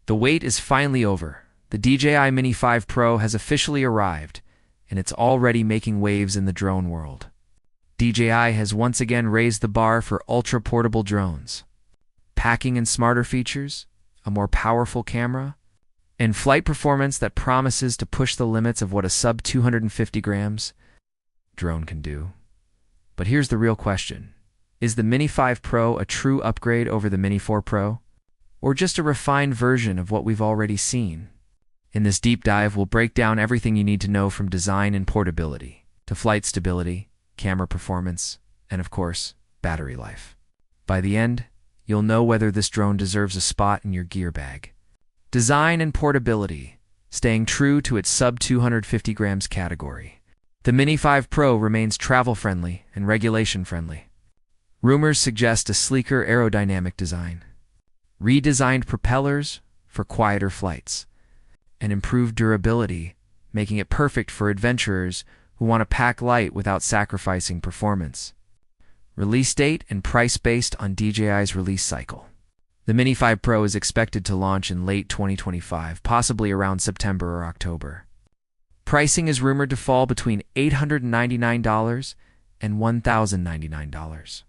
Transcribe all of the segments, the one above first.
The wait is finally over. The DJI Mini 5 Pro has officially arrived, and it's already making waves in the drone world. DJI has once again raised the bar for ultra-portable drones. Packing in smarter features, a more powerful camera, and flight performance that promises to push the limits of what a sub 250 grams drone can do. But here's the real question. Is the Mini 5 Pro a true upgrade over the Mini 4 Pro? Or just a refined version of what we've already seen? In this deep dive, we'll break down everything you need to know from design and portability, to flight stability, camera performance, and of course, battery life. By the end, you'll know whether this drone deserves a spot in your gear bag. Design and portability, staying true to its sub 250 grams category. The Mini 5 Pro remains travel-friendly and regulation-friendly. Rumors suggest a sleeker aerodynamic design, redesigned propellers for quieter flights, and improved durability, making it perfect for adventurers who want to pack light without sacrificing performance. Release date and price based on DJI's release cycle. The Mini 5 Pro is expected to launch in late 2025, possibly around September or October. Pricing is rumored to fall between $899 and $1,099,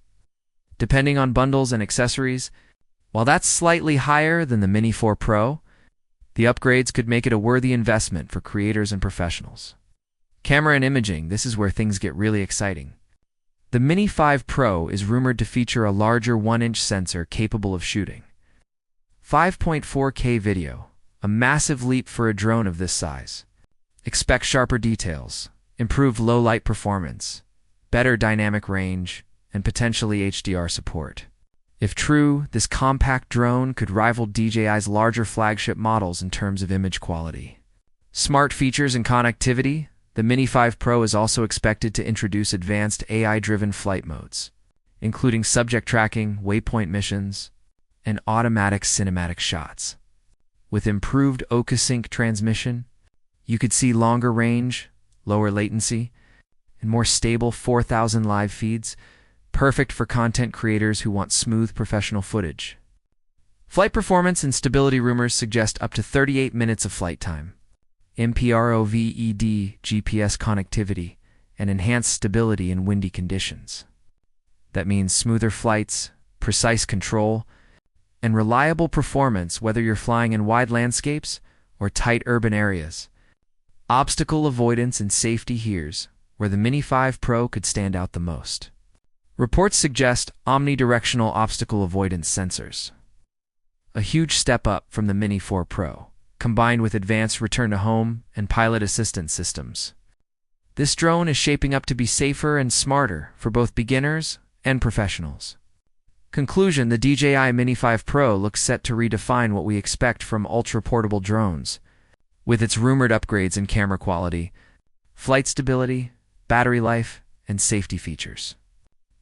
depending on bundles and accessories. While that's slightly higher than the Mini 4 Pro, the upgrades could make it a worthy investment for creators and professionals. Camera and imaging, this is where things get really exciting. The Mini 5 Pro is rumored to feature a larger 1-inch sensor capable of shooting 5.4K video, a massive leap for a drone of this size. Expect sharper details, improved low-light performance, better dynamic range, and potentially HDR support. If true, this compact drone could rival DJI's larger flagship models in terms of image quality. Smart features and connectivity. The Mini 5 Pro is also expected to introduce advanced AI-driven flight modes, including subject tracking, waypoint missions, and automatic cinematic shots. With improved OcuSync transmission, you could see longer range, lower latency, and more stable 4,000 live feeds, perfect for content creators who want smooth professional footage. Flight performance and stability rumors suggest up to 38 minutes of flight time, MPROVED GPS connectivity, and enhanced stability in windy conditions. That means smoother flights, precise control, and reliable performance whether you're flying in wide landscapes or tight urban areas. Obstacle avoidance and safety, here's where the Mini 5 Pro could stand out the most. Reports suggest omnidirectional obstacle avoidance sensors, a huge step up from the Mini 4 Pro, combined with advanced return-to-home and pilot assistance systems. This drone is shaping up to be safer and smarter for both beginners and professionals. Conclusion: the DJI Mini 5 Pro looks set to redefine what we expect from ultra-portable drones, with its rumored upgrades in camera quality, flight stability, battery life, and safety features.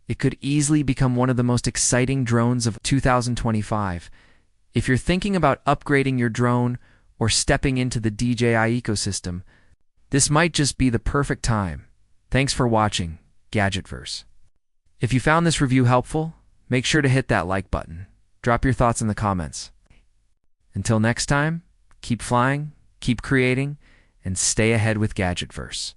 It could easily become one of the most exciting drones of 2025. If you're thinking about upgrading your drone or stepping into the DJI ecosystem, this might just be the perfect time. Thanks for watching, Gadgetverse. If you found this review helpful, make sure to hit that like button. Drop your thoughts in the comments. Until next time, keep flying, keep creating, and stay ahead with Gadgetverse.